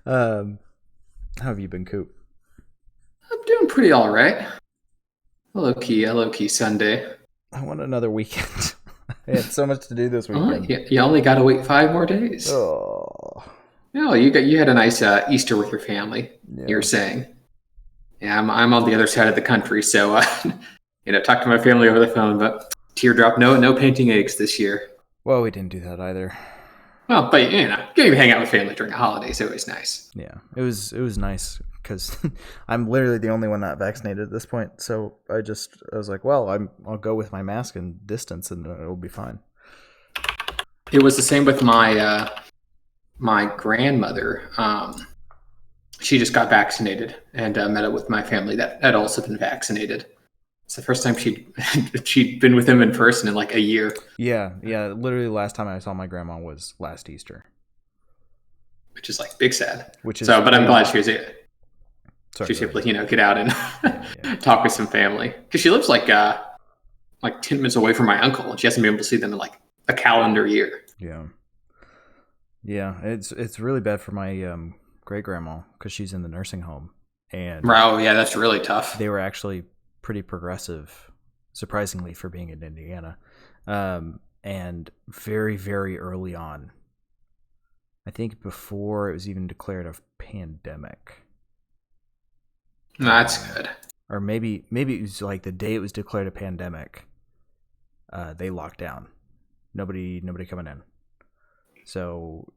um, how have you been, Coop? I'm doing pretty all right. A low key Sunday. I want another weekend. I had so much to do this Well, weekend. you only got to wait 5 more days. Oh, No, you had a nice Easter with your family. You yeah. were saying, yeah, I'm on the other side of the country, so talk to my family over the phone. But teardrop, no painting eggs this year. Well, we didn't do that either. Well, but you can hang out with family during the holidays. Always nice. Yeah, it was nice because I'm literally the only one not vaccinated at this point. So I was like, well, I'll go with my mask and distance, and it'll be fine. It was the same with my grandmother. She just got vaccinated and met up with my family that had also been vaccinated. It's the first time she'd been with him in person in like a year, Yeah, yeah. Literally, the last time I saw my grandma was last Easter, which is like big sad. which is So, but I'm really, glad sorry, she was go able ahead. to get out Yeah, yeah, and talk with some family because she lives like 10 minutes away from my uncle, and she hasn't been able to see them in like a calendar year. yeah, yeah. It's really bad for my great grandma because she's in the nursing home, and Oh yeah, that's really tough. they were actually pretty progressive, surprisingly for being in Indiana, and very very early on. I think before it was even declared a pandemic, That's good. or maybe it was like the day it was declared a pandemic. They locked down. Nobody coming in. So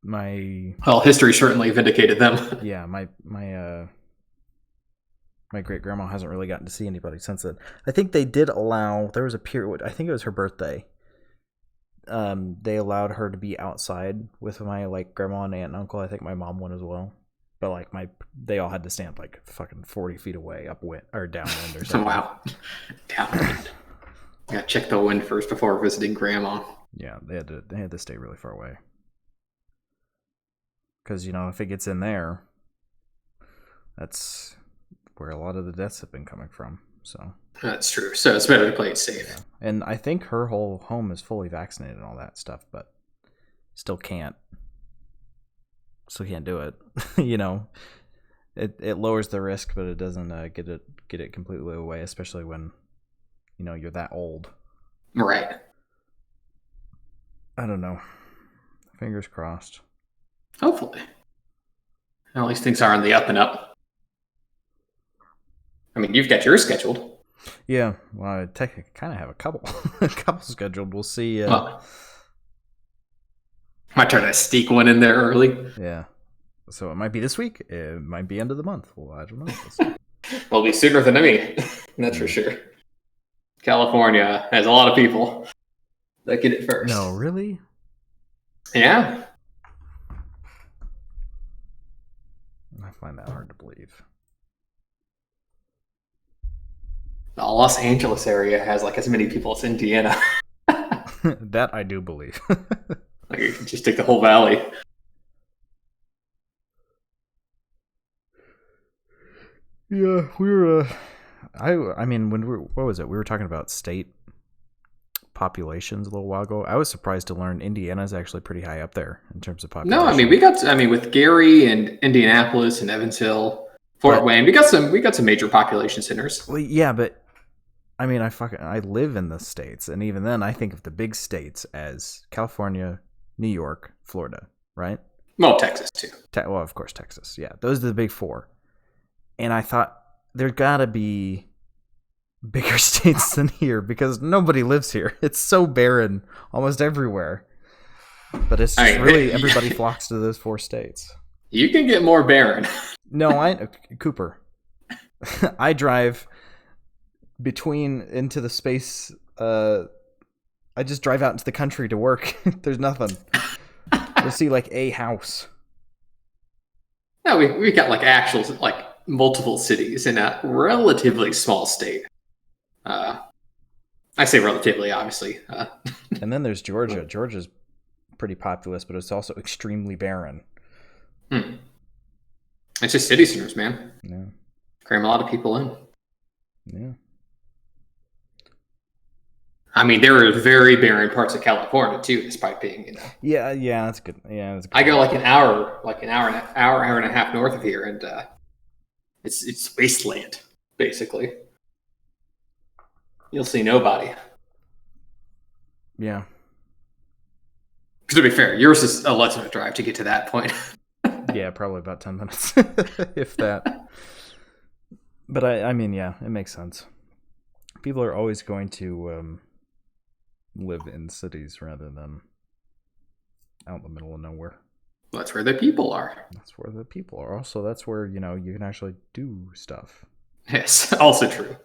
my Well, history certainly vindicated them. yeah my great grandma hasn't really gotten to see anybody since then. I think they did allow. There was a period. I think it was her birthday. They allowed her to be outside with my like grandma and aunt and uncle. I think my mom went as well. But like they all had to stand like fucking 40 feet away, upwind or downwind or something. Wow, downwind. Gotta check the wind first before visiting grandma. Yeah, they had to stay really far away because if it gets in there, that's where a lot of the deaths have been coming from. So That's true. So it's better to play it safe. yeah, and I think her whole home is fully vaccinated and all that stuff, but still can't do it. It lowers the risk, but it doesn't get it completely away, especially when you're that old. Right. I don't know. Fingers crossed. Hopefully. At least things are on the up and up. I mean, you've got yours scheduled. Yeah, well, I kind of have a couple, a couple scheduled. We'll see. Well, might try to sneak one in there early. Yeah, so it might be this week. It might be end of the month. Well, I don't know. We'll see. Well, it'll be sooner than me. That's for sure. California has a lot of people that get it first. No, really? Yeah. I find that hard to believe. The Los Angeles area has like as many people as Indiana. That I do believe. Like you can just take the whole valley. Yeah, we were. I mean, what was it? We were talking about state populations a little while ago. I was surprised to learn Indiana's actually pretty high up there in terms of population. No, I mean with Gary and Indianapolis and Evansville, Fort But Wayne, we got some major population centers. well, yeah, but I mean, I live in the states, and even then, I think of the big states as California, New York, Florida, right? Well, Texas too. Well, of course, Texas. Yeah, those are the big four. And I thought there gotta be bigger states than here because nobody lives here. It's so barren almost everywhere. But it's just really everybody flocks to those four states. You can get more barren. No, Cooper. I drive into the space. I just drive out into the country to work. There's nothing. You'll see like a house. No, we got like actual like multiple cities in a relatively small state. I say relatively, obviously. And then there's Georgia. Georgia's pretty populous, but it's also extremely barren. It's just city centers, man. Yeah. Cram a lot of people in. Yeah. I mean, there are very barren parts of California too, despite being, Yeah, that's good. Yeah, that's good. I go like an hour and a half north of here, and it's wasteland basically. You'll see nobody. Yeah. To be fair, yours is a less of a drive to get to that point. Yeah, probably about 10 minutes, if that. But I mean, yeah, it makes sense. People are always going to live in cities rather than out in the middle of nowhere. That's where the people are. That's where the people are. Also, that's where, you can actually do stuff. Yes, also true.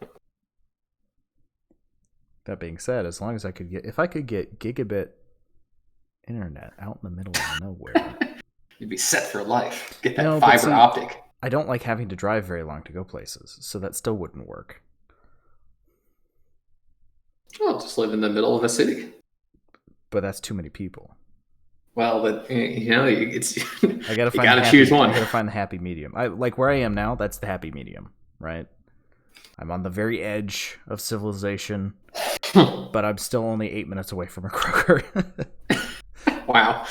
That being said, as long as if I could get gigabit internet out in the middle of nowhere, you'd be set for life. Get that fiber optic. I don't like having to drive very long to go places, so that still wouldn't work. Well, just live in the middle of a city. But that's too many people. Well, but it's I gotta choose one. I gotta find the happy medium. I like where I am now. That's the happy medium, right? I'm on the very edge of civilization, but I'm still only 8 minutes away from a Kroger. Wow.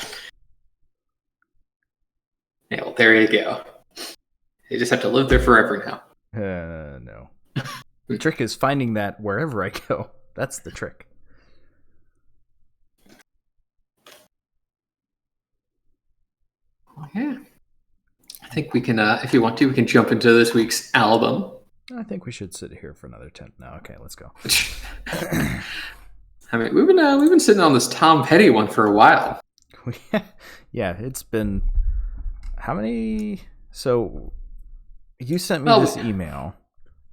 Yeah, well, there you go. You just have to live there forever now. No. The trick is finding that wherever I go. That's the trick. Well, yeah. I think we can, if you want to, we can jump into this week's album. I think we should sit here for another 10. No, okay, let's go. I mean, we've been sitting on this Tom Petty one for a while. Yeah, it's been how many? So you sent me this email.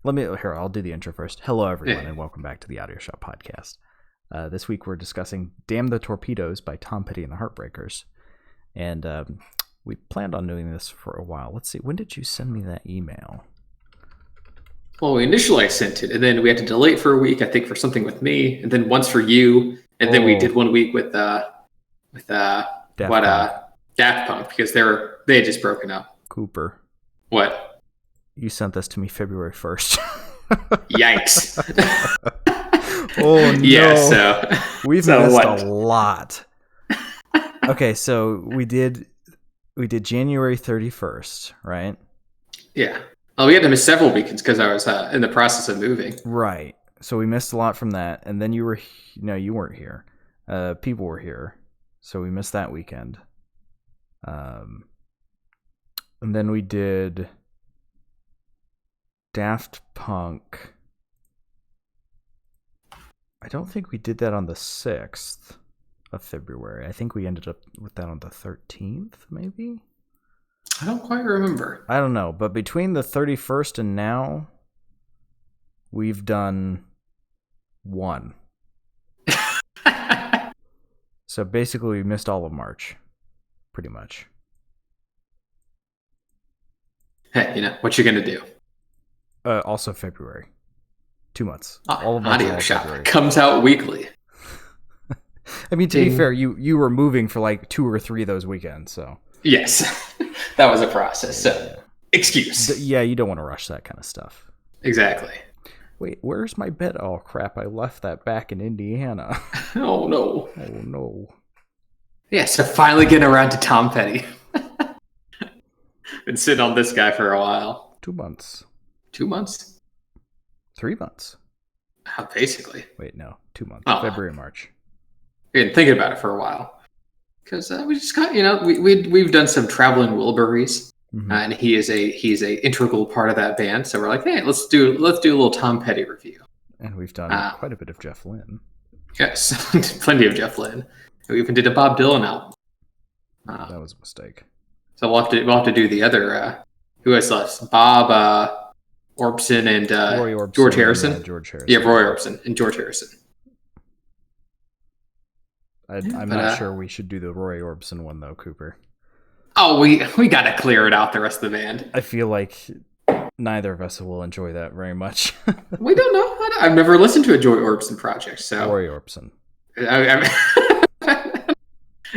I'll do the intro first. Hello, everyone, and welcome back to the Audio Shop Podcast. This week we're discussing "Damn the Torpedoes" by Tom Petty and the Heartbreakers, and we planned on doing this for a while. Let's see, when did you send me that email? Well, initially I sent it, and then we had to delay it for a week, I think, for something with me, and then once for you, and then we did 1 week with Daft Punk, because they had just broken up. Cooper. What? You sent this to me February 1st. Yikes. Oh, no. Yeah, so... We've missed a lot. Okay, so we did January 31st, right? Yeah. Oh, we had to miss several weekends because I was in the process of moving. Right. So we missed a lot from that. And then you weren't here. People were here. So we missed that weekend. And then we did Daft Punk. I don't think we did that on the 6th of February. I think we ended up with that on the 13th, maybe? I don't quite remember. I don't know. But between the 31st and now, we've done one. So basically, we missed all of March. Pretty much. Hey, what you gonna do? Also February. 2 months. All of Audio Shop February. Comes out weekly. I mean, to be fair, you were moving for like 2 or 3 of those weekends, so. Yes, that was a process. So, excuse. Yeah, you don't want to rush that kind of stuff. Exactly. Wait, where's my bed? Oh crap! I left that back in Indiana. Oh no! Oh no! Yeah, so finally getting around to Tom Petty. Been sitting on this guy for a while. 2 months. 2 months? 3 months. Basically. Wait, no, 2 months. Oh. February, March. We've been thinking about it for a while because we just got we've done some Traveling Wilburys, and he's a integral part of that band. So we're like, hey, let's do a little Tom Petty review. And we've done quite a bit of Jeff Lynne. Yes, plenty of Jeff Lynne. We even did a Bob Dylan album. That was a mistake. So we'll have to do the other. Who has left? Bob Orbison and Roy Orbison George Harrison. And, George Harrison. Yeah, Roy Orbison and George Harrison. I'm not sure we should do the Roy Orbison one though, Cooper. Oh, we got to clear it out the rest of the band. I feel like neither of us will enjoy that very much. We don't know. I've never listened to a Roy Orbison project, so Roy Orbison.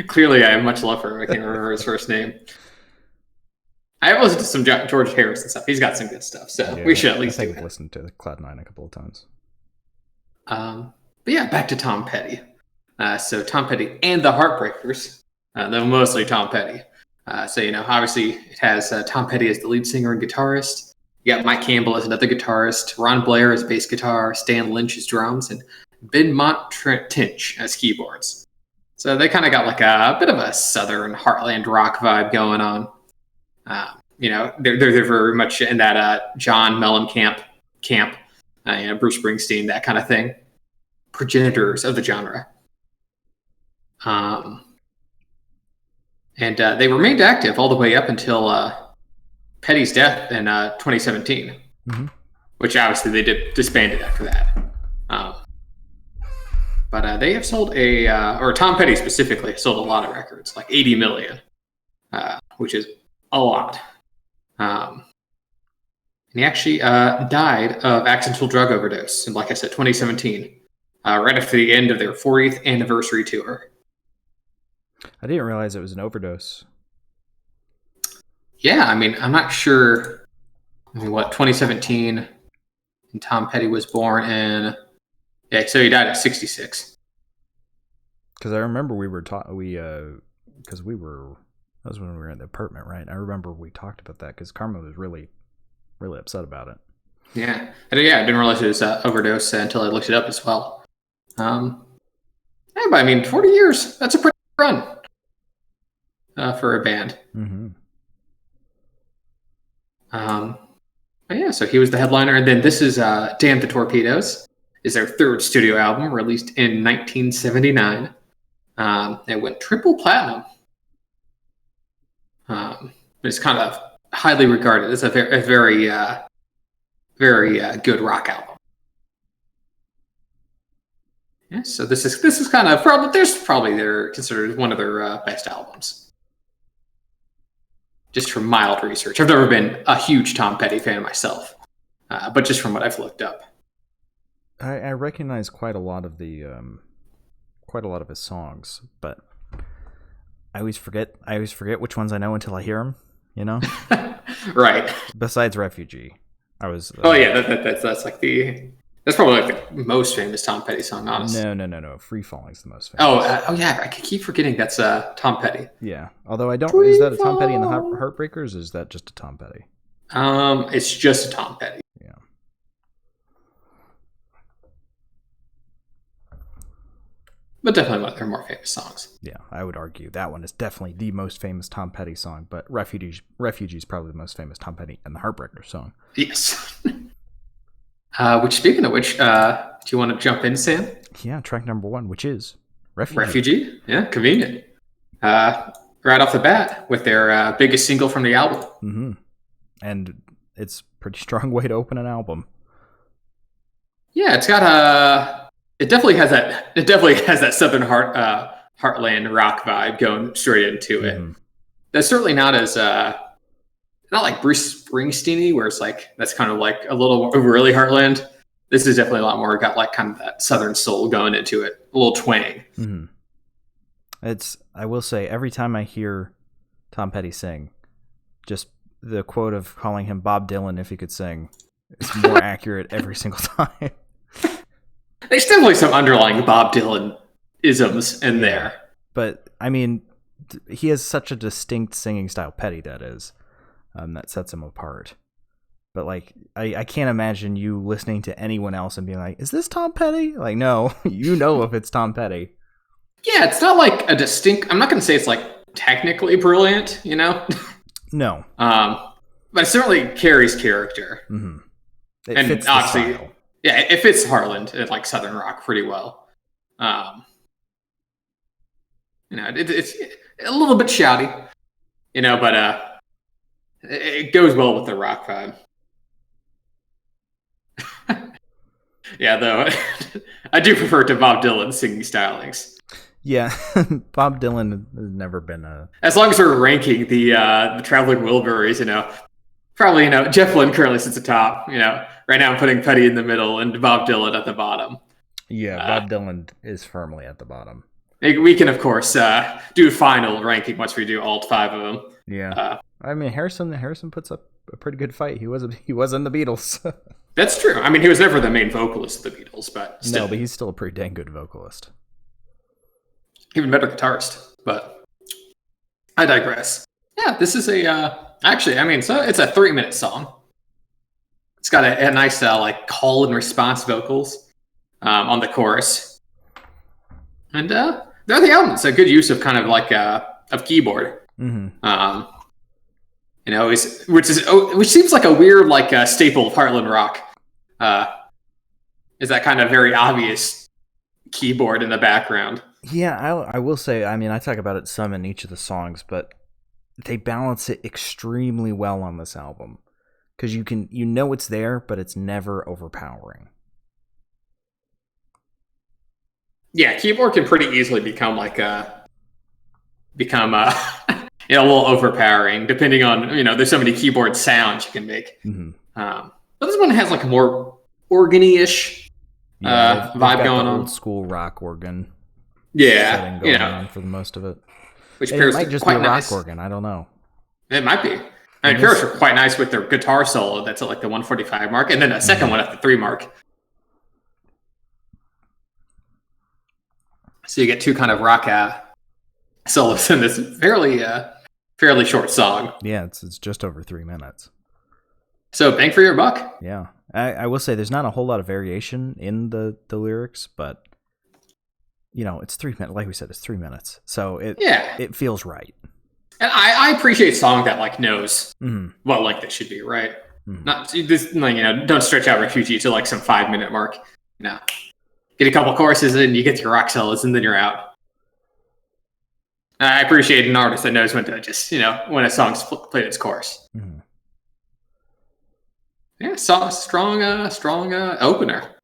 Clearly, I have much love for him. I can't remember his first name. I have listened to some George Harrison stuff. He's got some good stuff, so we should at least. I think I've listened to Cloud9 a couple of times. But yeah, back to Tom Petty. So Tom Petty and the Heartbreakers, though mostly Tom Petty. So, obviously it has Tom Petty as the lead singer and guitarist. You got Mike Campbell as another guitarist, Ron Blair as bass guitar, Stan Lynch as drums, and Benmont Tinch as keyboards. So they kind of got like a bit of a southern heartland rock vibe going on. They're very much in that John Mellencamp camp, Bruce Springsteen, that kind of thing. Progenitors of the genre. And they remained active all the way up until Petty's death in 2017, which obviously they disbanded after that. But they have sold or Tom Petty specifically sold a lot of records, like 80 million, which is a lot. And he actually died of accidental drug overdose, and like I said, 2017, right after the end of their 40th anniversary tour. I didn't realize it was an overdose. Yeah, I'm not sure. 2017, and Tom Petty was born in. Yeah, so he died at 66. Because I remember we were that was when we were in the apartment, right? I remember we talked about that because Karma was really, really upset about it. Yeah, I didn't realize it was overdose until I looked it up as well. But 40 years, that's a pretty good run for a band. So he was the headliner, and then this is Damn the Torpedoes. Is their third studio album, released in 1979. It went triple platinum. It's kind of highly regarded as a very good rock album. Yeah, so this is kind of probably they're considered one of their best albums. Just from mild research, I've never been a huge Tom Petty fan myself, but just from what I've looked up. I recognize quite a lot of his songs, but I always forget which ones I know until I hear them. Right. Besides Refugee, I was. That's probably like the most famous Tom Petty song, honestly. No. Free Falling's the most famous. Yeah. I keep forgetting that's Tom Petty. Yeah. Although I don't. Is that a Tom Petty and the Heartbreakers? Or is that just a Tom Petty? It's just a Tom Petty. Yeah. But definitely one of their more famous songs. Yeah, I would argue that one is definitely the most famous Tom Petty song, but Refugee is probably the most famous Tom Petty and the Heartbreakers song. Yes. Speaking of which, do you want to jump in, Sam? Yeah, track number 1, which is Refugee. Refugee? Yeah, convenient. Right off the bat with their biggest single from the album. And it's a pretty strong way to open an album. Yeah, it's got It definitely has that Southern heartland rock vibe going straight into it. That's certainly not as not like Bruce Springsteen-y, where it's like that's kind of like a little really heartland. This is definitely a lot more got like kind of that Southern soul going into it, a little twang. I will say, every time I hear Tom Petty sing, just the quote of calling him Bob Dylan if he could sing is more accurate every single time. There's definitely some underlying Bob Dylan isms in there. But, he has such a distinct singing style, Petty, that is, that sets him apart. But, I can't imagine you listening to anyone else and being like, is this Tom Petty? Like, no, you know if it's Tom Petty. Yeah, it's not like a distinct... I'm not going to say it's, technically brilliant, No. But it certainly carries character. It fits the style. Yeah, it fits Heartland and Southern rock pretty well. It's a little bit shouty, but it goes well with the rock vibe. Yeah, though I do prefer to Bob Dylan singing stylings. Yeah, Bob Dylan has never been a. As long as we're ranking the Traveling Wilburys, probably Jeff Lynne currently sits atop. Right now I'm putting Petty in the middle and Bob Dylan at the bottom. Yeah, Bob Dylan is firmly at the bottom. We can of course do final ranking once we do all 5 of them. Yeah, Harrison puts up a pretty good fight. He was in the Beatles. That's true. I mean, he was never the main vocalist of the Beatles, but still. No, but he's still a pretty dang good vocalist. Even better guitarist, but I digress. Yeah, this is actually, I mean, so it's a 3-minute song. It's got a nice like call and response vocals on the chorus, and they're the album. It's a good use of kind of like of keyboard. Mm-hmm. You know, which seems like a weird like staple of Heartland rock. Is that kind of very obvious keyboard in the background? Yeah, I will say. I mean, I talk about it some in each of the songs, but they balance it extremely well on this album because you know it's there, but it's never overpowering. Yeah, keyboard can pretty easily become a little overpowering, depending on, there's so many keyboard sounds you can make. Mm-hmm. But this one has like a more organ-y-ish vibe going on. Old school rock organ. Yeah, going on for the most of it. Which it pairs might just quite be a nice. rock organ. I don't know. It might be. I mean, pairs are quite nice with their guitar solo. That's at like the 145 mark, and then a second one at the 3 mark. So you get 2 kind of rock solos in this fairly short song. Yeah, it's just over 3 minutes. So bang for your buck. Yeah, I will say there's not a whole lot of variation in the lyrics, but it's 3 minutes. Like we said, it's 3 minutes, so it feels right. And I appreciate a song that like knows what length it should be, right? Mm-hmm. Not this, don't stretch out Refugee to like some 5-minute mark. Get a couple choruses in, you get your rock solos, and then you're out. I appreciate an artist that knows when to just, when a song's played its chorus. Mm-hmm. Yeah, strong opener.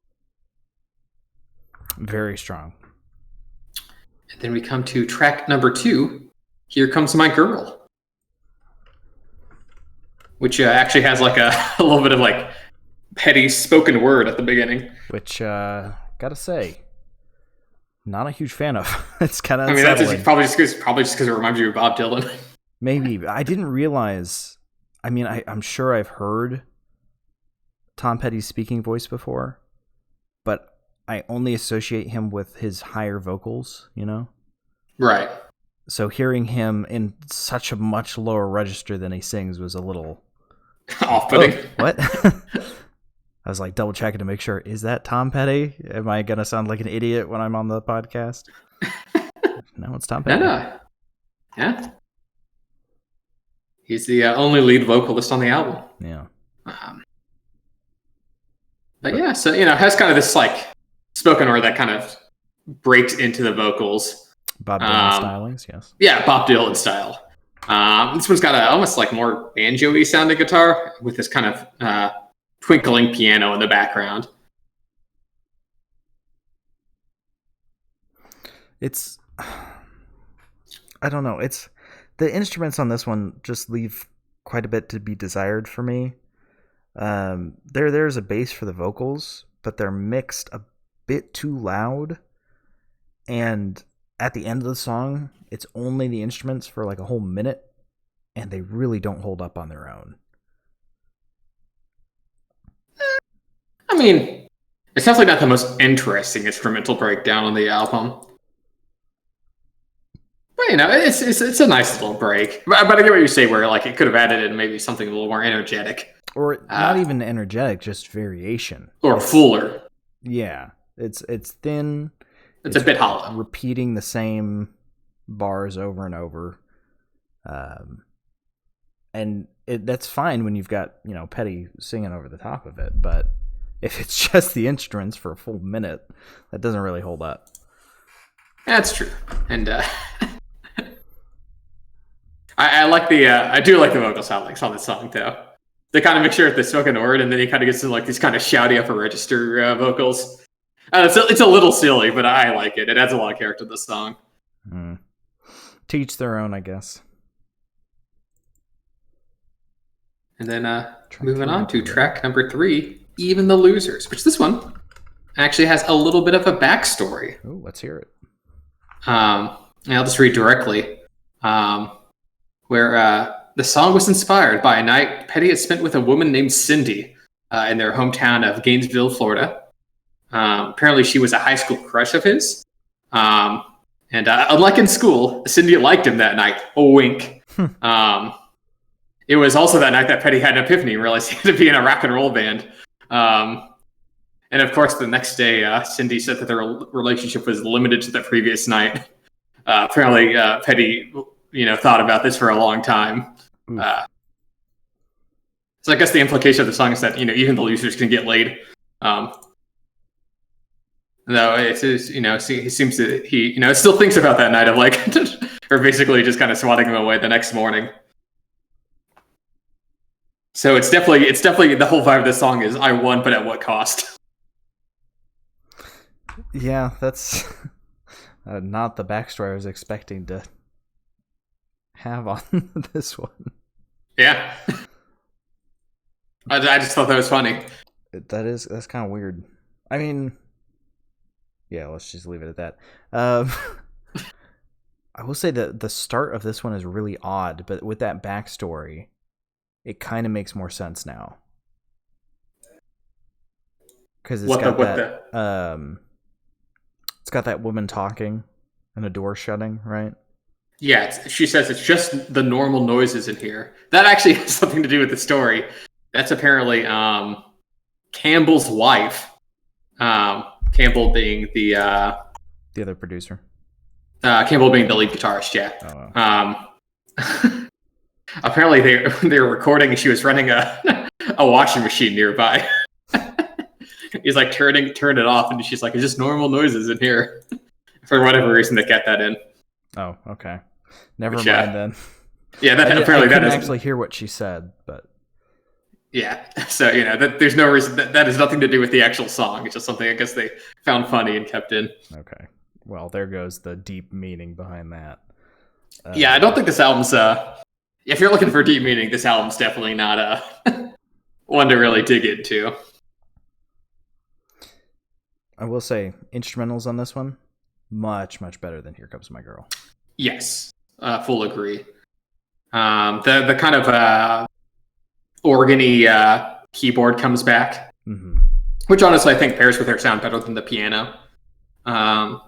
Very strong. And then we come to track number 2, Here Comes My Girl, which actually has like a little bit of like petty spoken word at the beginning. Which, gotta say, not a huge fan of. It's kind of that's probably just because it reminds you of Bob Dylan. Maybe. I didn't realize, I mean, I'm sure I've heard Tom Petty's speaking voice before, but I only associate him with his higher vocals, Right. So hearing him in such a much lower register than he sings was a little off-putting. What? I was like double checking to make sure, is that Tom Petty? Am I going to sound like an idiot when I'm on the podcast? No, it's Tom Petty. No. Yeah. He's the only lead vocalist on the album. Yeah. But yeah, so, has kind of this like spoken word that kind of breaks into the vocals. Bob Dylan stylings, yes. Yeah, Bob Dylan style. This one's got almost like more banjo-y sounding guitar with this kind of twinkling piano in the background. It's, I don't know. It's the instruments on this one just leave quite a bit to be desired for me. There's a bass for the vocals, but they're mixed a bit too loud. And at the end of the song, it's only the instruments for like a whole minute, and they really don't hold up on their own. I mean, it's definitely not the most interesting instrumental breakdown on the album. But, it's a nice little break. But I get what you say, where like it could have added in maybe something a little more energetic. Or not even energetic, just variation. Or fuller. Yeah. It's thin. It's a bit hollow. Repeating the same bars over and over. And that's fine when you've got, Petty singing over the top of it. But if it's just the instruments for a full minute, that doesn't really hold up. That's true. And I like I do like the vocal soundings on this song, though. They kind of mixture with the spoken word, and then he kind of gets to like these kind of shouty upper register vocals. It's a little silly, but I like it. It adds a lot of character to the song. To each their own, I guess. And then moving on to track number 3, Even the Losers, which this one actually has a little bit of a backstory. Oh, let's hear it. I'll just read directly. Where the song was inspired by a night Petty had spent with a woman named Cindy, in their hometown of Gainesville, Florida. Apparently, she was a high school crush of his. And unlike in school, Cindy liked him that night. A wink. It was also that night that Petty had an epiphany and realized he had to be in a rock and roll band. And of course, the next day, Cindy said that their relationship was limited to the previous night. Apparently, Petty, thought about this for a long time. So I guess the implication of the song is that even the losers can get laid. No, it is. He seems to he still thinks about that night of like, or basically just kind of swatting him away the next morning. So it's definitely the whole vibe of this song is I won, but at what cost? Yeah, that's not the backstory I was expecting to have on this one. Yeah. I just thought that was funny. That's kind of weird. I mean, yeah, let's just leave it at that. I will say that the start of this one is really odd, but with that backstory, it kind of makes more sense now. Because it's got that woman talking and a door shutting, right? Yeah, she says it's just the normal noises in here. That actually has something to do with the story. That's apparently Campbell's wife. Campbell being the other producer. Campbell being the lead guitarist, yeah. Oh. Apparently they were recording and she was running a washing machine nearby. He's like, turn it off, and she's like, it's just normal noises in here. For whatever reason, they kept that in. Oh, okay. Never mind then. Yeah, I couldn't actually hear what she said, but yeah. So there's no reason that has nothing to do with the actual song. It's just something I guess they found funny and kept in. Okay. Well, there goes the deep meaning behind that. Yeah, I don't think this album's. If you're looking for deep meaning, this album's definitely not one to really dig into. I will say, instrumentals on this one, much, much better than Here Comes My Girl. Yes, full agree. The kind of organy keyboard comes back, which honestly I think pairs with her sound better than the piano. And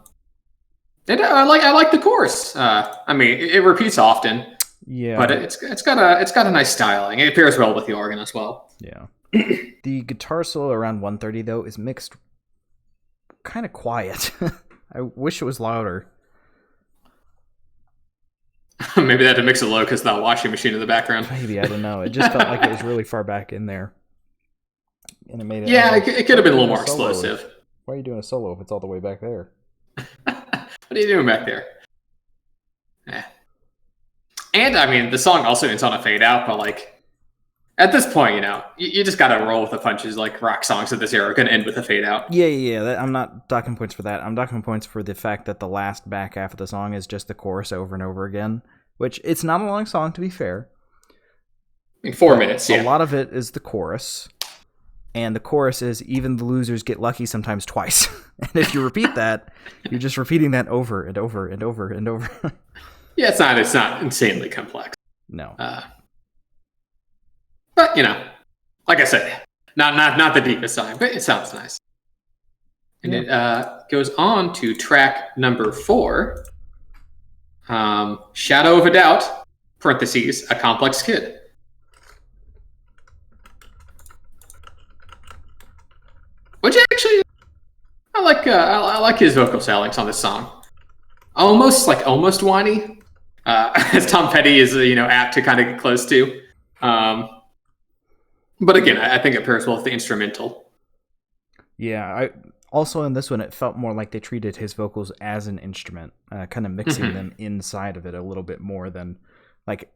I like the chorus. I mean, it repeats often. Yeah, but it's got a nice styling. It pairs well with the organ as well. Yeah. The guitar solo around 1:30 though is mixed kind of quiet. I wish it was louder. Maybe they had to mix it low because that washing machine in the background. Maybe, I don't know. It just felt like it was really far back in there, and it made it. Yeah, it could have been a little more explosive. Why are you doing a solo if it's all the way back there? What are you doing back there? And I mean, the song also ends on a fade out, but like at this point, you just gotta roll with the punches. Like rock songs of this era are gonna end with a fade out. Yeah. I'm not docking points for that. I'm docking points for the fact that the last back half of the song is just the chorus over and over again. Which it's not a long song, to be fair. In 4 minutes, yeah. A lot of it is the chorus, and the chorus is even the losers get lucky sometimes twice. And if you repeat that, you're just repeating that over and over and over and over. Yeah, it's not insanely complex. No. But like I said, not the deepest song, but it sounds nice. And it goes on to track number 4, Shadow of a Doubt, parentheses, A Complex Kid. Which actually, I like his vocal stylings on this song. Almost whiny, as Tom Petty is apt to kind of get close to. But again, I think it pairs well with the instrumental. Yeah, also in this one, it felt more like they treated his vocals as an instrument, kind of mixing them inside of it a little bit more than like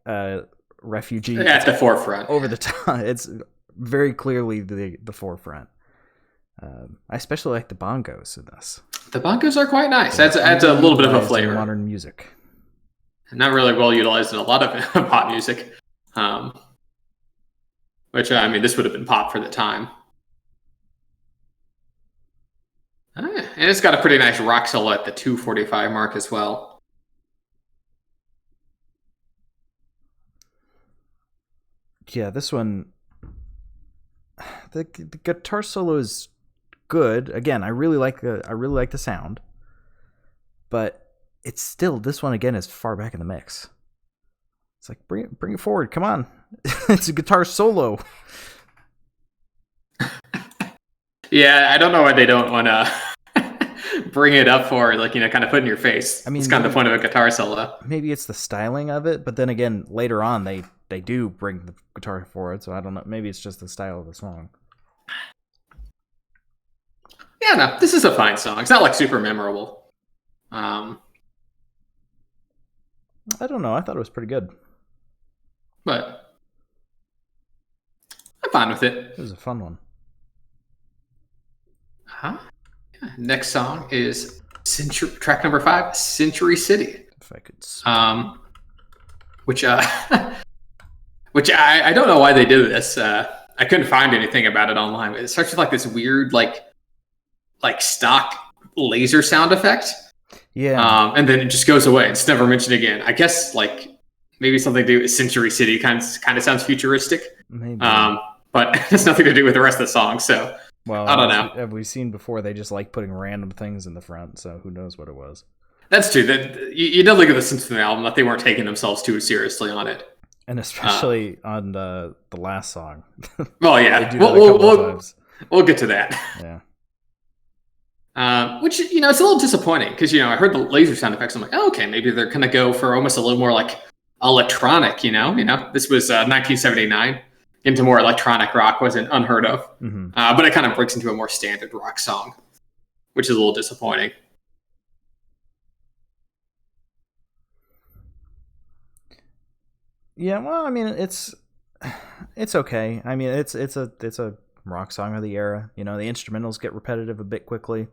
Refugee at the forefront. Over the top. It's very clearly the forefront. I especially like the bongos in this. The bongos are quite nice. Adds a little bit of a flavor. Modern music. Not really well utilized in a lot of pop music. Which, I mean, this would have been pop for the time. And it's got a pretty nice rock solo at the 2:45 mark as well. Yeah, this one the guitar solo is good. Again, I really like the sound, but it's still, this one again is far back in the mix. It's like bring it forward. Come on, it's a guitar solo. Yeah, I don't know why they don't want to bring it up for, like, kind of put in your face. I mean, it's kind of the point of a guitar solo. Maybe it's the styling of it, but then again, later on they do bring the guitar forward, so I don't know. Maybe it's just the style of the song. Yeah, no, this is a fine song. It's not like super memorable. I don't know. I thought it was pretty good. But I'm fine with it. It was a fun one. Yeah. Next song is track number 5, Century City. If I could. Which I don't know why they did this. I couldn't find anything about it online. It starts with like this weird like stock laser sound effect. Yeah. And then it just goes away. It's never mentioned again. I guess like maybe something to do with Century City kind of sounds futuristic. Maybe. But it has nothing to do with the rest of the song. So well, I don't know. Have we seen before? They just like putting random things in the front. So who knows what it was? That's true. That you did look at the Simpsons album that they weren't taking themselves too seriously on it. And especially on the last song. Well, yeah. We'll get to that. Yeah. Which, it's a little disappointing because, I heard the laser sound effects. I'm like, oh, okay, maybe they're going to go for almost a little more like electronic, this was 1979. Into more electronic rock wasn't unheard of. Mm-hmm. But it kind of breaks into a more standard rock song, which is a little disappointing. Yeah, well, I mean, it's okay. I mean, it's a rock song of the era. The instrumentals get repetitive a bit quickly.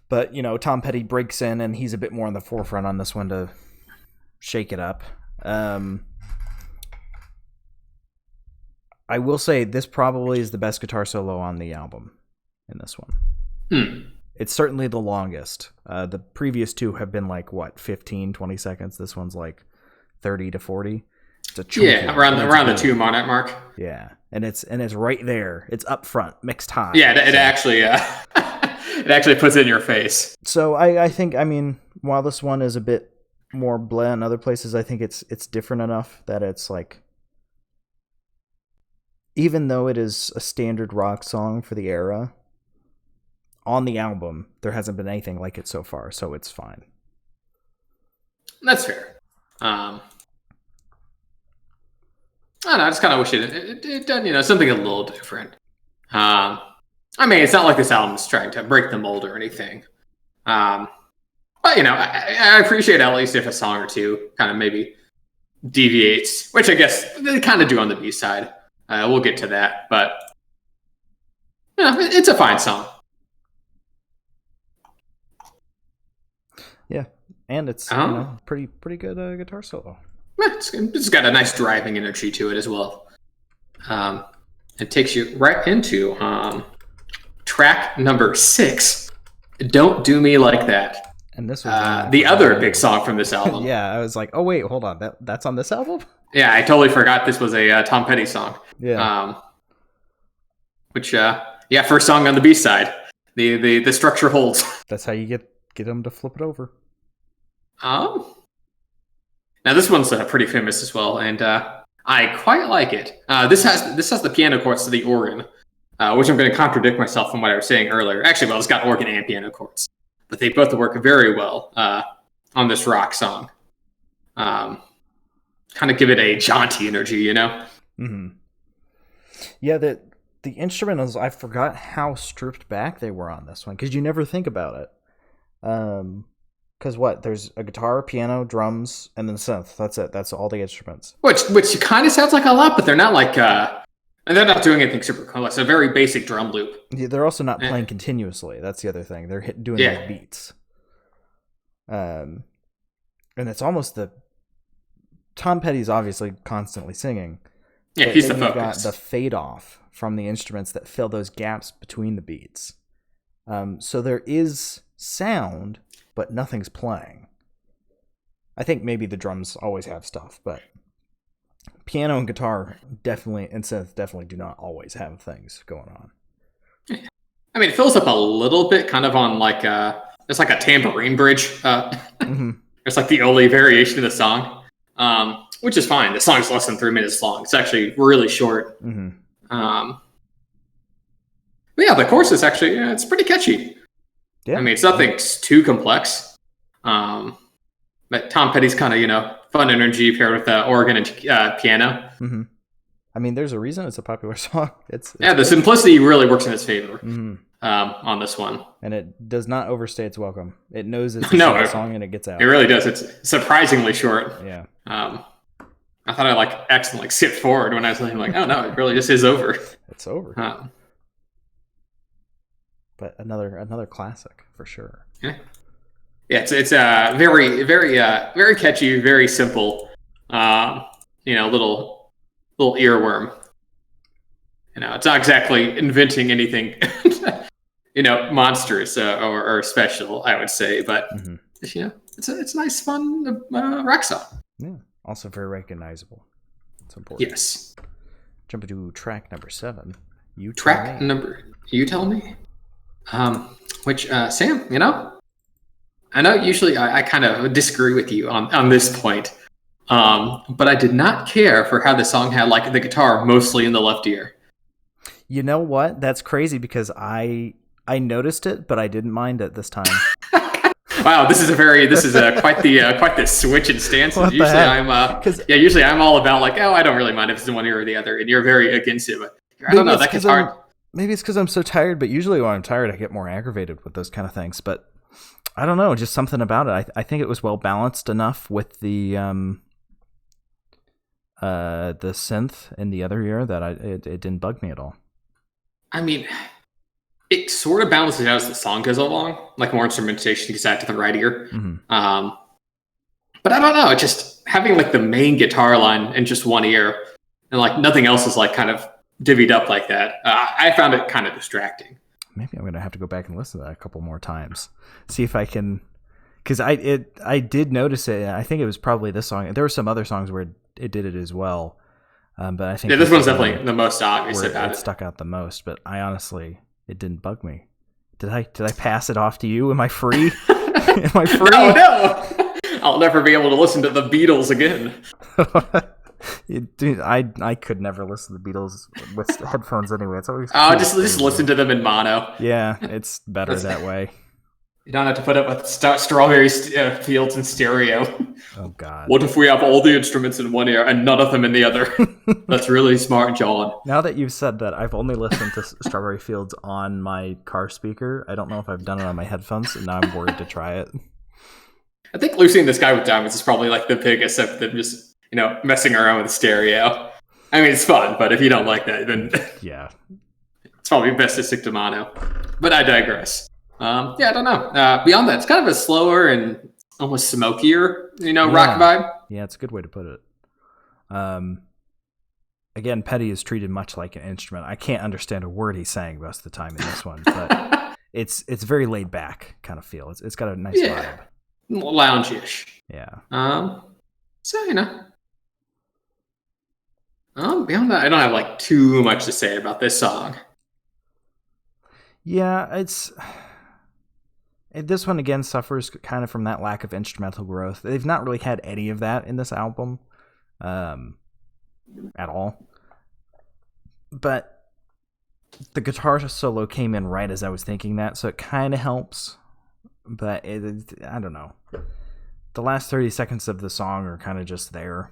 But, Tom Petty breaks in and he's a bit more on the forefront on this one to shake it up. I will say this probably is the best guitar solo on the album in this one. It's certainly the longest. The previous two have been like, 15, 20 seconds. This one's like 30 to 40. It's around the 2-minute mark. Yeah, and it's right there. It's up front, mixed high. Yeah, it actually it actually puts it in your face. So I think, while this one is a bit more bleh in other places, I think it's different enough that it's like, even though it is a standard rock song for the era, on the album there hasn't been anything like it so far, so it's fine. That's fair. I don't know, I just kind of wish it done, something a little different. It's not like this album's trying to break the mold or anything. But, I appreciate at least if a song or two kind of maybe deviates, which I guess they kind of do on the B-side. We'll get to that, but, it's a fine song. Yeah, and it's pretty good guitar solo. It's got a nice driving energy to it as well. It takes you right into track number 6, Don't Do Me Like That. And this was the other big song from this album. Yeah, I was like, oh wait, hold on, that's on this album? Yeah, I totally forgot this was a Tom Petty song. Yeah. First song on the B-side. The structure holds. That's how you get them to flip it over. Now this one's pretty famous as well, and I quite like it. This has the piano chords to the organ, which I'm going to contradict myself from what I was saying earlier. Actually, it's got organ and piano chords, but they both work very well on this rock song. Kind of give it a jaunty energy, Mm-hmm. Yeah, the instrumentals, I forgot how stripped back they were on this one, because you never think about it. Because there's a guitar, piano, drums, and then synth. That's it. That's all the instruments. Which kind of sounds like a lot, but they're not like they're not doing anything super cool. It's a very basic drum loop. Yeah, they're also not playing continuously. That's the other thing. They're doing like beats. And it's almost Tom Petty's obviously constantly singing. Yeah, he's the focus. You've got the fade off from the instruments that fill those gaps between the beats. So there is sound, but nothing's playing. I think maybe the drums always have stuff, but piano and guitar definitely and synth definitely do not always have things going on. I mean, it fills up a little bit, kind of on like it's like a tambourine bridge. It's like the only variation of the song, which is fine. The song's less than 3 minutes long. It's actually really short. But yeah, the chorus is actually it's pretty catchy. Yeah. I mean, it's nothing too complex. But Tom Petty's kind of fun energy paired with organ and piano. I mean, there's a reason it's a popular song. It's the simplicity really works in its favor on this one, and it does not overstay its welcome. It knows it's a song and it gets out. It really does. It's surprisingly short. Yeah. I thought I accidentally skipped forward when I was like, oh no, it really just is over. It's over. But another classic for sure. Yeah. Yeah, it's very very very catchy, very simple. Little earworm. It's not exactly inventing anything, monstrous or special, I would say, but it's a nice, fun rock song. Yeah, also very recognizable. It's important. Yes. Jumping to track number 7. You tell me. Which Sam, I know usually I kind of disagree with you on this point. But I did not care for how the song had the guitar mostly in the left ear. You know what? That's crazy because I noticed it, but I didn't mind it this time. Wow, this is quite the switch in stances. Usually I'm all about I don't really mind if it's in one ear or the other, and you're very against it. But I don't know, that guitar. Maybe it's because I'm so tired, but usually when I'm tired, I get more aggravated with those kind of things. But I don't know, just something about it. I think it was well balanced enough with the synth in the other ear that it didn't bug me at all. I mean, it sort of balances out as the song goes along, more instrumentation gets added to the right ear. But I don't know, it just having the main guitar line in just one ear and nothing else is kind of divvied up like that. I found it kind of distracting. Maybe I'm gonna have to go back and listen to that a couple more times, see if I can, because I did notice it. I think it was probably this song. There were some other songs where it did it as well, but I think this one's definitely the most obvious about it. It stuck out the most, but it didn't bug me. Did I pass it off to you? Am I free? Am I free? No. I'll never be able to listen to the Beatles again. Dude, I could never listen to the Beatles with headphones anyway. It's always just listen to them in mono. Yeah, it's better that way. You don't have to put up with strawberry fields in stereo. Oh God! What if we have all the instruments in one ear and none of them in the other? That's really smart, John. Now that you've said that, I've only listened to Strawberry Fields on my car speaker. I don't know if I've done it on my headphones, and now I'm worried to try it. I think Lucy and the Sky with Diamonds is probably the biggest of them just messing around with stereo. I mean, it's fun, but if you don't like that, then yeah, it's probably best to stick to mono. But I digress. I don't know. Beyond that, it's kind of a slower and almost smokier, rock vibe. Yeah, it's a good way to put it. Again, Petty is treated much like an instrument. I can't understand a word he's saying most of the time in this one, but it's very laid back kind of feel. It's got a nice vibe, lounge-ish. Yeah. Beyond that, I don't have too much to say about this song. Yeah, this one again suffers kind of from that lack of instrumental growth. They've not really had any of that in this album, at all. But the guitar solo came in right as I was thinking that, so it kind of helps. But I don't know. The last 30 seconds of the song are kind of just there.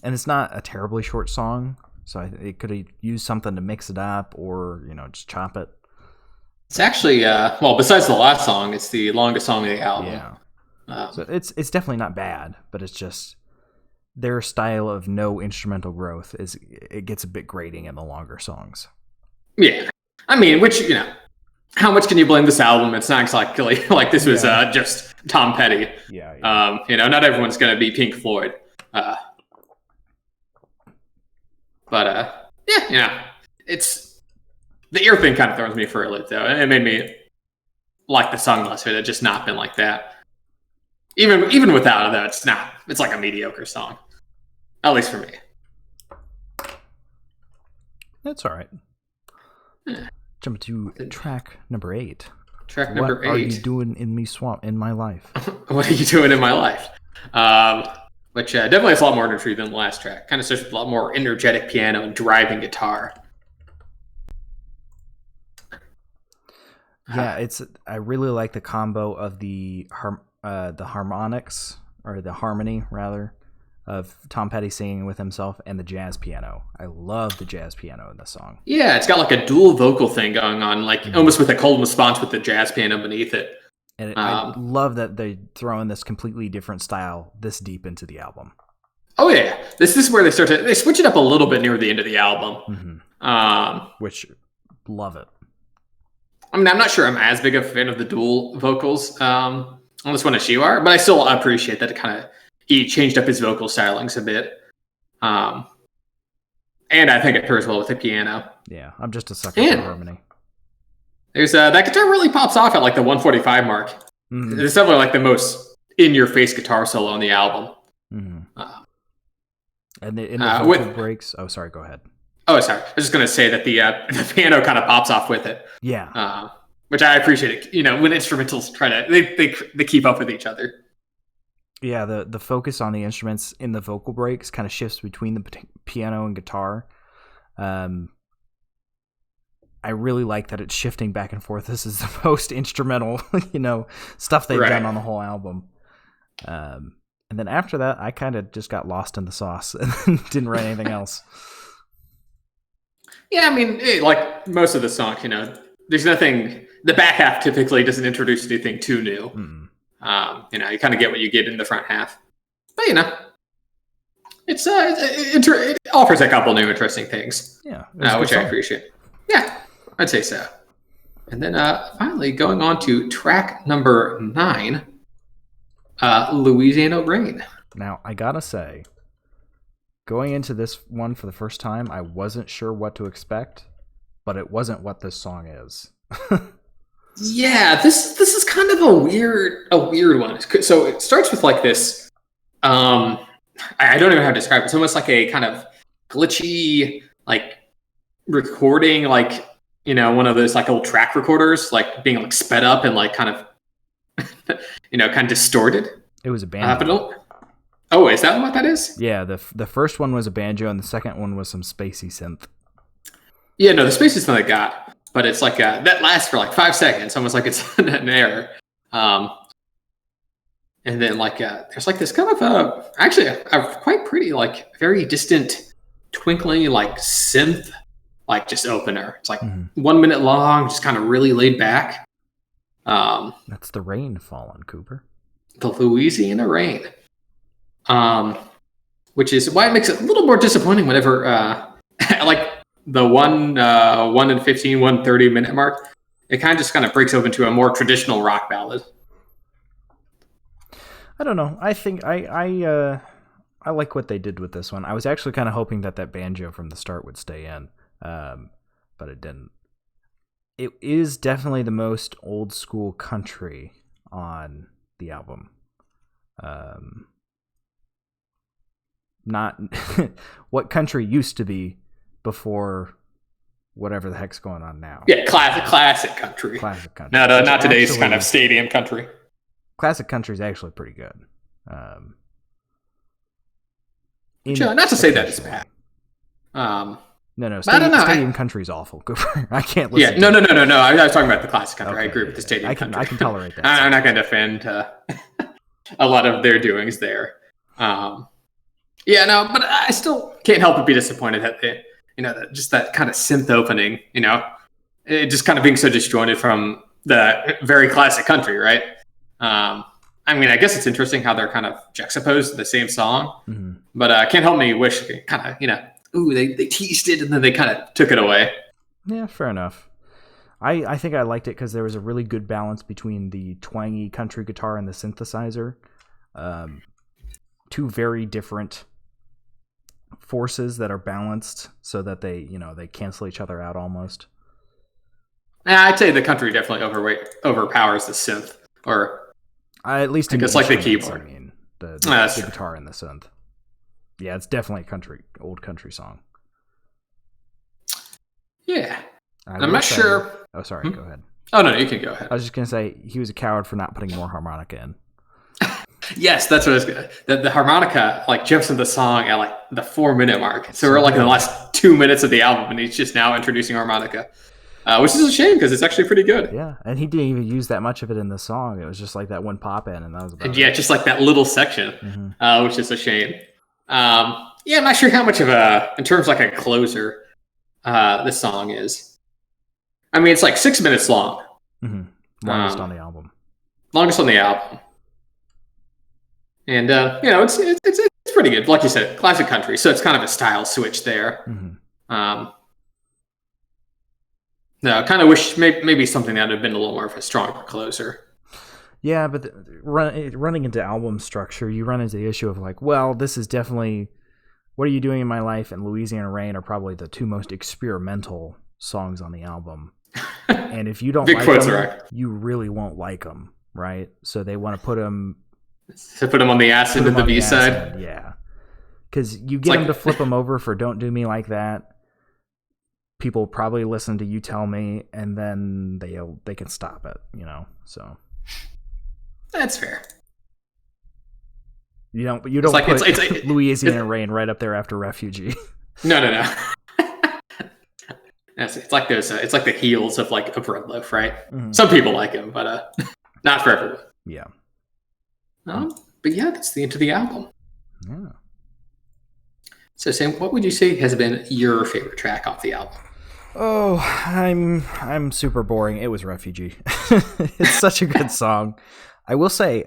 And it's not a terribly short song, so it could have used something to mix it up or, just chop it. It's actually, besides the last song, it's the longest song of the album. Yeah. So it's definitely not bad, but it's just their style of no instrumental growth it gets a bit grating in the longer songs. Yeah. I mean, which, how much can you blame this album? It's not exactly this was just Tom Petty. Yeah. Not everyone's going to be Pink Floyd. It's the ear thing kind of throws me for a loop, though. It made me like the song less. It had just not been like that. Even without it, though, it's not. It's like a mediocre song, at least for me. That's all right. Yeah. Jump to track number 8. Track number 8. What are you doing in my life? What are you doing in my life? Which definitely has a lot more energy than the last track. Kind of starts with a lot more energetic piano and driving guitar. Yeah, I really like the combo of the harmonics, or the harmony rather, of Tom Petty singing with himself and the jazz piano. I love the jazz piano in this song. Yeah, it's got like a dual vocal thing going on, like almost with a cold response with the jazz piano beneath it. And I love that they throw in this completely different style this deep into the album. Oh yeah, this is where they switch it up a little bit near the end of the album. Which, love it. I mean, I'm not sure I'm as big a fan of the dual vocals on this one as you are, but I still appreciate that he changed up his vocal stylings a bit. And I think it pairs well with the piano. Yeah, I'm just a sucker for harmony. There's that guitar really pops off at like the 145 mark. It's definitely like the most in-your-face guitar solo on the album. And in the vocal breaks. Oh, sorry. Go ahead. Oh, sorry. I was just going to say that the piano kind of pops off with it. Yeah. Which I appreciate. When instrumentals try to they keep up with each other. Yeah, the focus on the instruments in the vocal breaks kind of shifts between the piano and guitar. I really like that it's shifting back and forth. This is the most instrumental, stuff they've done on the whole album. And then after that, I kind of just got lost in the sauce and didn't write anything else. Yeah, I mean, like most of the songs, there's nothing. The back half typically doesn't introduce anything too new. You kind of get what you get in the front half. But it offers a couple new interesting things. Yeah, which I appreciate. Yeah, I'd say so. And then finally, going on to track number 9, Louisiana Rain. Now, I gotta say, going into this one for the first time, I wasn't sure what to expect, but it wasn't what this song is. Yeah, this is kind of a weird one. So it starts with like this. I don't even know how to describe it. It's almost like a kind of glitchy, like recording, like one of those like old track recorders, like being like sped up and like kind of, kind of distorted. It was a banjo. Oh, is that what that is? Yeah, the first one was a banjo, and the second one was some spacey synth. Yeah, no, the spacey synth I got. But it's like that lasts for like 5 seconds, almost like it's an error. And then like there's like this kind of actually a quite pretty, like very distant, twinkling like synth, like just opener. It's like 1 minute long, just kind of really laid back. That's the rain falling, Cooper. The Louisiana Rain, which is why it makes it a little more disappointing whenever like. The 1 and 15, 1:30 minute mark, it just kind of breaks open to a more traditional rock ballad. I don't know. I think I like what they did with this one. I was actually kind of hoping that banjo from the start would stay in, but it didn't. It is definitely the most old school country on the album. Not what country used to be before whatever the heck's going on now. Yeah, classic country. Classic country. No, not today's actually, kind of stadium country. Classic country is actually pretty good. Not to say that it's bad. No. Stadium country is awful. I can't listen. Yeah, no. I was talking about the classic country. Okay, I agree with the stadium country. I can tolerate that. I'm not going to defend a lot of their doings there. But I still can't help but be disappointed that just that kind of synth opening, it just kind of being so disjointed from the very classic country, right? I mean, I guess it's interesting how they're kind of juxtaposed to the same song, but I can't help me wish kind of, they teased it and then they kind of took it away. Yeah, fair enough. I think I liked it because there was a really good balance between the twangy country guitar and the synthesizer. Two very different forces that are balanced so that they cancel each other out almost. I'd say the country definitely overpowers the synth, or at least I guess like the keyboard. I mean, the guitar and the synth. Yeah, it's definitely a old country song. Yeah. I I'm will not say- sure. Oh, sorry. Go ahead. Oh, no, you can go ahead. I was just gonna say he was a coward for not putting more harmonica in. Yes, that's what I was going to. The harmonica like jumps into the song at like the 4-minute mark. So we're like in the last 2 minutes of the album, and he's just now introducing harmonica, which is a shame because it's actually pretty good. Yeah, and he didn't even use that much of it in the song. It was just like that one pop in, and that was about And it. yeah, just like that little section, which is a shame. Yeah, I'm not sure how much of in terms of like a closer, this song is. I mean, it's like 6 minutes long. Longest on the album. Longest on the album. And it's pretty good. Like you said, classic country. So it's kind of a style switch there. No, I kind of wish maybe something that had been a little more of a stronger closer. Yeah, but running into album structure, you run into the issue of like, well, this is definitely What Are You Doing in My Life and Louisiana Rain are probably the two most experimental songs on the album. And if you don't like them, right, you really won't like them, right? So they want to put them... To put them on the acid and the B-side? Yeah. Because you get them to flip them over for Don't Do Me Like That. People probably listen to You Tell Me, and then they can stop it, so... That's fair. You don't put Louisiana Rain right up there after Refugee. No. It's like those. It's like the heels of like a bread loaf, right? Some people like them, but not for everyone. Yeah. But yeah, that's the end of the album. Yeah. So Sam, what would you say has been your favorite track off the album? Oh, I'm super boring. It was Refugee. It's such a good song. I will say,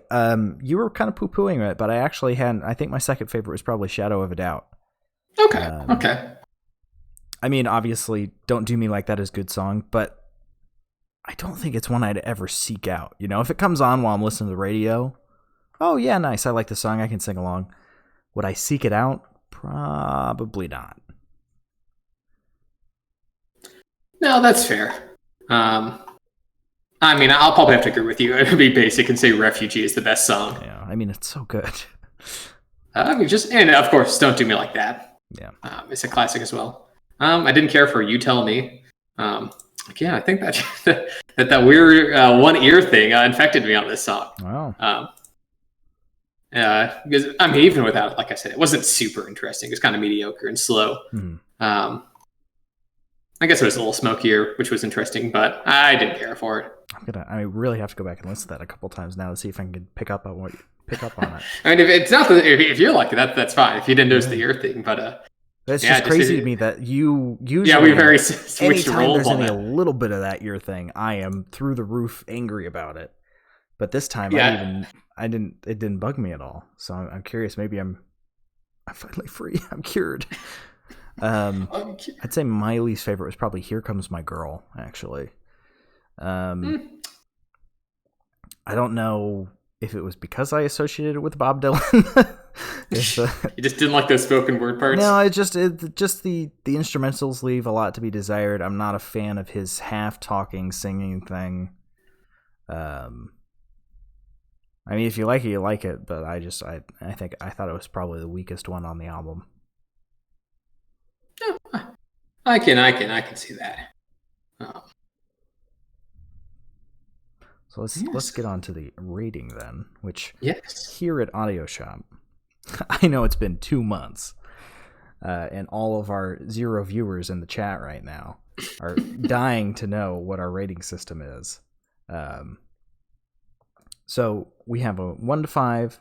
you were kind of poo-pooing it, but I think my second favorite was probably Shadow of a Doubt. Okay. I mean, obviously, Don't Do Me Like That is a good song, but I don't think it's one I'd ever seek out. If it comes on while I'm listening to the radio, oh yeah, nice, I like the song, I can sing along. Would I seek it out? Probably not. No, that's fair. I mean, I'll probably have to agree with you. It'd be basic and say Refugee is the best song. Yeah, I mean, it's so good. And of course, Don't Do Me Like That. Yeah. It's a classic as well. I didn't care for You Tell Me. Again, I think that weird one ear thing infected me on this song. Wow. Because I mean, even without it, like I said, it wasn't super interesting. It was kind of mediocre and slow. I guess it was a little smokier, which was interesting, but I didn't care for it. I really have to go back and listen to that a couple times now to see if I can pick up on it. I mean, if it's not if you like it, that's fine. If you didn't notice the ear thing, but that's just crazy to me that you usually we very switched anytime roles there's on any that. a little bit of that ear thing, I am through the roof angry about it. But this time, it didn't bug me at all. So I'm curious. Maybe I'm finally free. I'm cured. I'd say my least favorite was probably Here Comes My Girl, actually. I don't know if it was because I associated it with Bob Dylan. You just didn't like those spoken word parts? No, it just the instrumentals leave a lot to be desired. I'm not a fan of his half talking singing thing. I mean, if you like it, you like it, but I thought it was probably the weakest one on the album. I can see that. So let's get on to the rating then, which yes. Here at Audio Shop, I know it's been 2 months, and all of our 0 viewers in the chat right now are dying to know what our rating system is. So we have a 1 to 5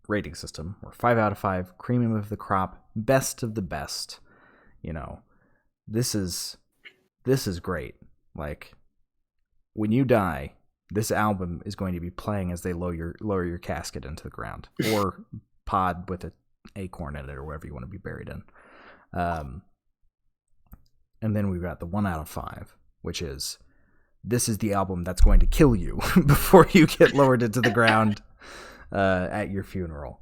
rating system, or 5 out of 5, cream of the crop, best of the best. This is great. Like, when you die, this album is going to be playing as they lower your casket into the ground, or pod with an acorn in it, or whatever you want to be buried in. And then we've got the 1 out of 5, which is, this is the album that's going to kill you before you get lowered into the ground at your funeral.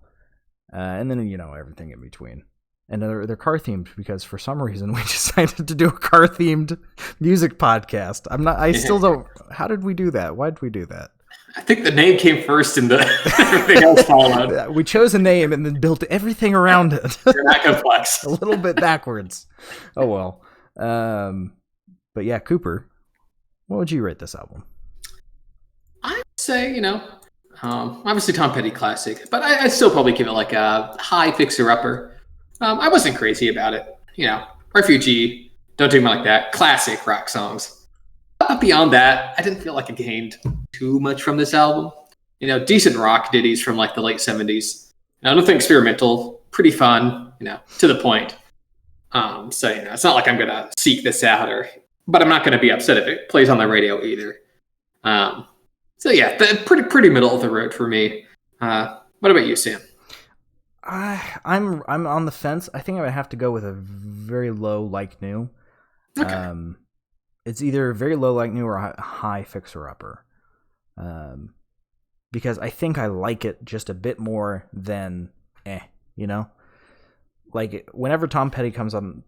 And then, everything in between. And they're car themed because for some reason we decided to do a car themed music podcast. I still don't. How did we do that? Why did we do that? I think the name came first and everything else followed. We chose a name and then built everything around it. You're not complex. A little bit backwards. Oh well. But yeah, Cooper, what would you rate this album? I'd say, obviously Tom Petty classic, but I'd still probably give it like a high fixer-upper. I wasn't crazy about it. Refugee, Don't Do Me Like That, classic rock songs. But beyond that, I didn't feel like I gained too much from this album. Decent rock ditties from like the late 70s. Nothing experimental, pretty fun, to the point. So, it's not like I'm going to seek this out, but I'm not going to be upset if it plays on the radio either. So yeah, pretty middle of the road for me. What about you, Sam? I'm on the fence. I think I would have to go with a very low like new. Okay. It's either very low like new or a high fixer upper. Because I think I like it just a bit more than Like whenever Tom Petty comes on,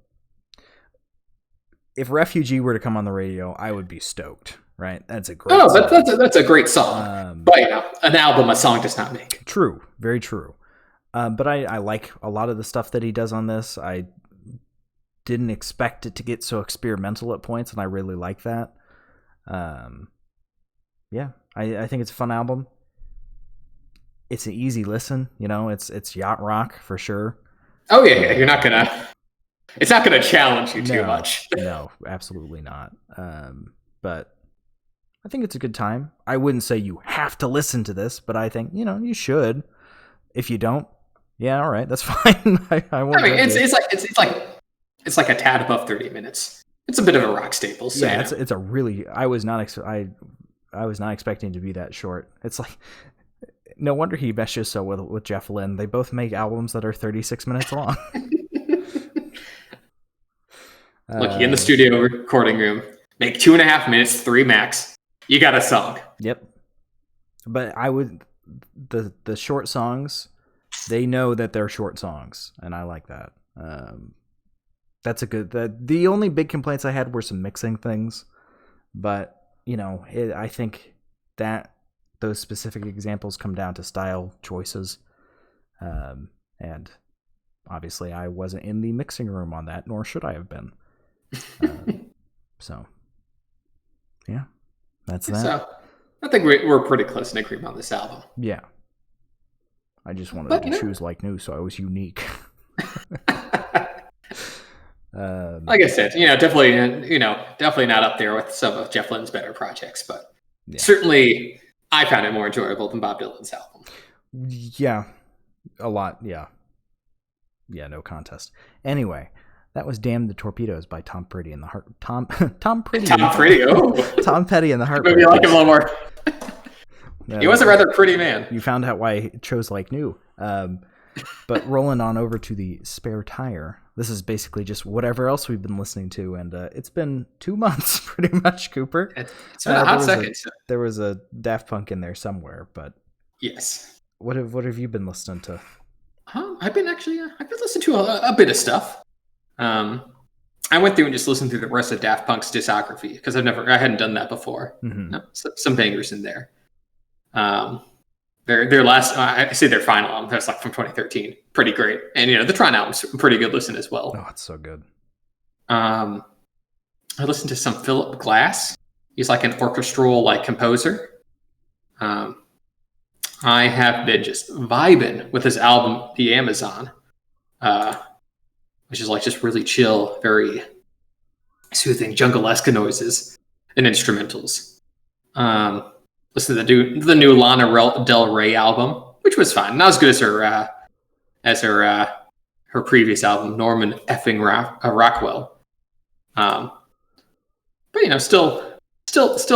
if Refugee were to come on the radio, I would be stoked. Right, that's a great. That's a great song. But an album, a song does not make. True, very true. But I like a lot of the stuff that he does on this. I didn't expect it to get so experimental at points, and I really like that. Yeah, I think it's a fun album. It's an easy listen. It's yacht rock for sure. Oh yeah, it's not gonna challenge you too much. No, absolutely not. But I think it's a good time. I wouldn't say you have to listen to this, but I think, you should. If you don't, yeah, all right, that's fine. I won't. It's like a tad above 30 minutes. It's a bit of a rock staple. So yeah, it's a really. I was not expecting to be that short. It's like no wonder he meshes so well with Jeff Lynne. They both make albums that are 36 minutes long. Look, in the studio recording room, make 2.5 minutes, 3 max. You got a song. Yep. But I would the short songs, they know that they're short songs, and I like that. That's a good. The only big complaints I had were some mixing things, but I think that those specific examples come down to style choices, and obviously I wasn't in the mixing room on that, nor should I have been. So, yeah. That's that. So, I think we're pretty close in agreement on this album. Yeah. I just wanted to choose like new, so I was unique. Like I said, definitely not up there with some of Jeff Lynne's better projects, but certainly I found it more enjoyable than Bob Dylan's album. Yeah, a lot. Yeah, no contest. Anyway. That was "Damn the Torpedoes" by Tom Petty and the Tom Petty. Tom Petty. Oh, Tom Petty and the Heartbreakers. Maybe you like him a little more. He was a rather pretty man. You found out why I chose like new. But rolling on over to the spare tire. This is basically just whatever else we've been listening to, and it's been 2 months pretty much, Cooper. It's been a hot second. There was a Daft Punk in there somewhere, but yes. What have you been listening to? I've been listening to a bit of stuff. I went through and just listened through the rest of Daft Punk's discography because I hadn't done that before. Mm-hmm. No, some bangers in there. Their last, I say their final album, that's like from 2013, pretty great. And the Tron album's a pretty good listen as well. Oh, it's so good. I listened to some Philip Glass. He's like an orchestral composer. I have been just vibing with his album, The Amazon. Which is just really chill, very soothing, jungle-esque noises and instrumentals. Listen to the new Lana Del Rey album, which was fine, not as good as her previous album, Norman effing Rockwell. But still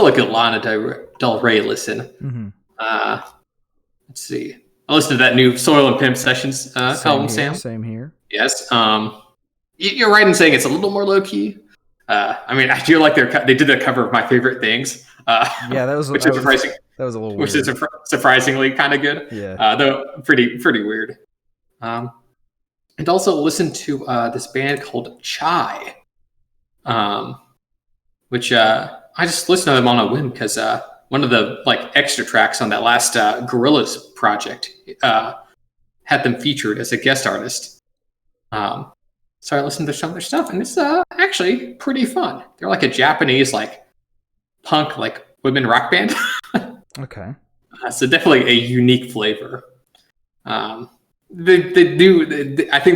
a good Lana Del Rey listen. Mm-hmm. Let's see. I listened to that new Soil and Pimp Sessions album, Sam. Same here. Yes. You're right in saying it's a little more low key. I feel like they did a cover of My Favorite Things. Yeah, that was surprising. That was a little which weird. is surprisingly kind of good. Yeah. Though pretty weird. And also listen to this band called Chai, which I just listened to them on a whim because one of the extra tracks on that last Gorillaz project had them featured as a guest artist. started listening to some of their stuff, and it's actually pretty fun. They're like a Japanese like punk like women rock band. Okay. So definitely a unique flavor. I think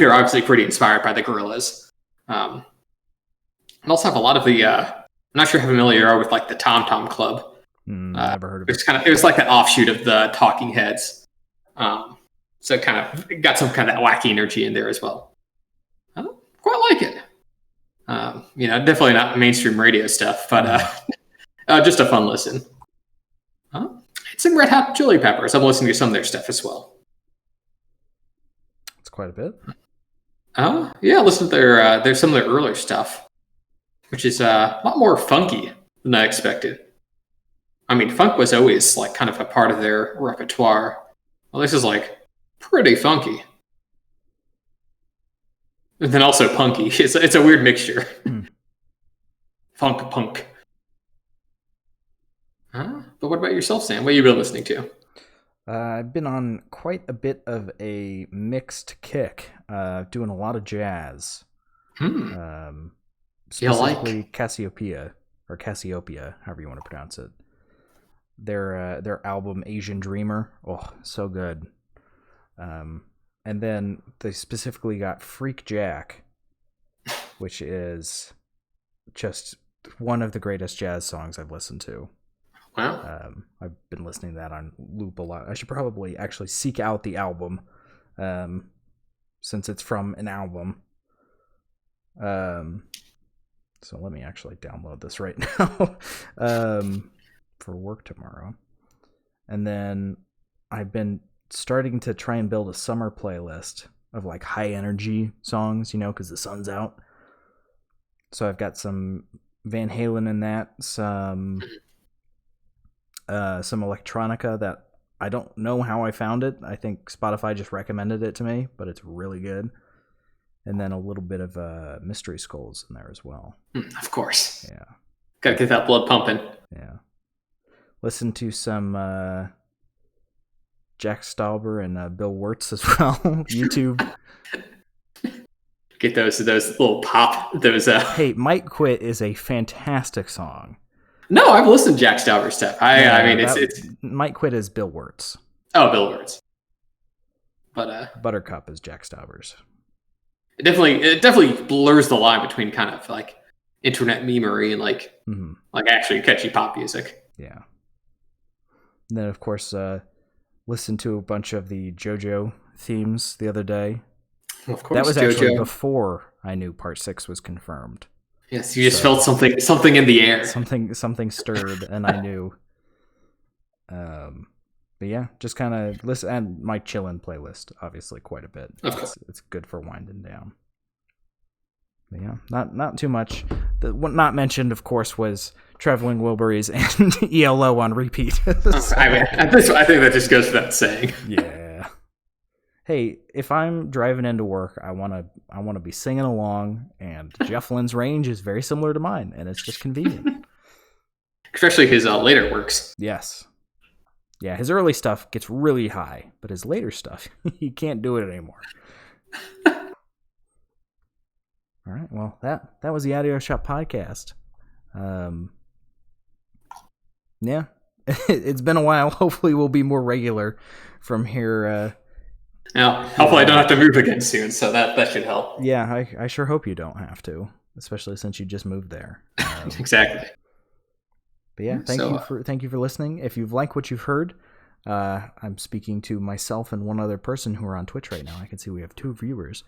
they're obviously pretty inspired by the Gorillaz. And also have a lot of the. I'm not sure how familiar you are with like the Tom Tom Club. Never heard of it. It was like an offshoot of the Talking Heads. So it kind of got some kind of wacky energy in there as well. I quite like it. Definitely not mainstream radio stuff, but just a fun listen. It's some Red Hot Chili Peppers. I'm listening to some of their stuff as well. It's quite a bit. Yeah, listen to their some of their earlier stuff, which is a lot more funky than I expected. I mean, funk was always like kind of a part of their repertoire. Well, this is like pretty funky. And then also punky. It's a weird mixture. Funk punk. But what about yourself, Sam? What have you been listening to? I've been on quite a bit of a mixed kick, doing a lot of jazz. Specifically Cassiopeia, or Cassiopeia, however you want to pronounce it. Their album Asian Dreamer, so good. And then they specifically got Freak Jack, which is just one of the greatest jazz songs I've listened to. Wow. I've been listening to that on loop a lot. I should probably actually seek out the album, since it's from an album. So let me actually download this right now for work tomorrow. And then I've been starting to try and build a summer playlist of like high energy songs, because the sun's out. So I've got some Van Halen in that, some electronica that I don't know how I found it. I think Spotify just recommended it to me, but it's really good. And then a little bit of Mystery Skulls in there as well. Of course. Yeah. Gotta get that blood pumping. Yeah. Listen to some Jack Stauber and Bill Wirtz as well. YouTube. Get those little pop. Hey, Might Quit is a fantastic song. No, I've listened to Jack Stauber stuff. I mean, it's Might Quit is Bill Wirtz. Oh, Bill Wirtz. But Buttercup is Jack Stauber's. It definitely blurs the line between kind of like internet memery and like actually catchy pop music. Yeah. And then of course listened to a bunch of the JoJo themes the other day. Of course, that was actually before I knew Part 6 was confirmed. Yes, you just felt something in the air. Something stirred, and I knew. But yeah, just kind of listen, and my chillin' playlist, obviously, quite a bit. It's good for winding down. But yeah, not too much. What not mentioned, of course, was Traveling Wilburys and ELO on repeat. So, I mean, I think that just goes without saying. Yeah. Hey, if I'm driving into work, I want to be singing along, and Jeff Lynne's range is very similar to mine, and it's just convenient. Especially his later works. Yes. Yeah, his early stuff gets really high, but his later stuff, he can't do it anymore. All right, well, that was the Audio Shop podcast. Yeah, it's been a while. Hopefully we'll be more regular from here. Now, hopefully I don't have to move again soon, so that should help. Yeah, I sure hope you don't have to, especially since you just moved there. Exactly. But yeah, thank you for listening. If you've liked what you've heard, I'm speaking to myself and one other person who are on Twitch right now. I can see we have 2 viewers.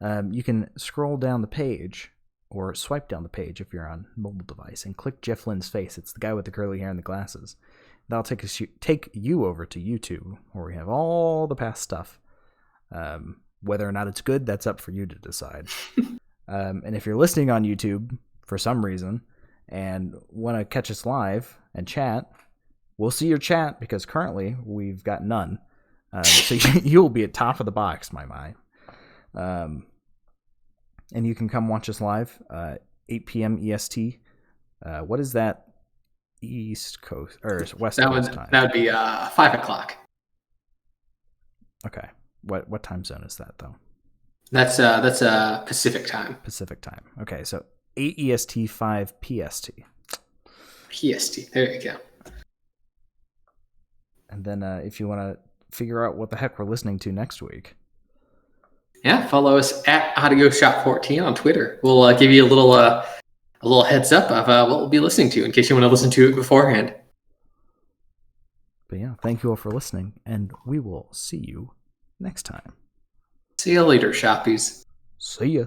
You can scroll down the page or swipe down the page if you're on mobile device and click Jeff Lynne's face. It's the guy with the curly hair and the glasses. That'll take you over to YouTube, where we have all the past stuff. Whether or not it's good, that's up for you to decide. And if you're listening on YouTube for some reason and want to catch us live and chat, we'll see your chat, because currently we've got none. So you'll be at top of the box, my. And you can come watch us live, 8 p.m. EST. What is that? East Coast or West Coast time? That would be 5 o'clock. Okay. What time zone is that, though? That's Pacific time. Pacific time. Okay, so 8 EST, 5 PST. PST. There you go. And then if you want to figure out what the heck we're listening to next week. Yeah, follow us at AudioShop14 on Twitter. We'll give you a little heads up of what we'll be listening to in case you want to listen to it beforehand. But yeah, thank you all for listening, and we will see you next time. See you later, shoppies. See ya.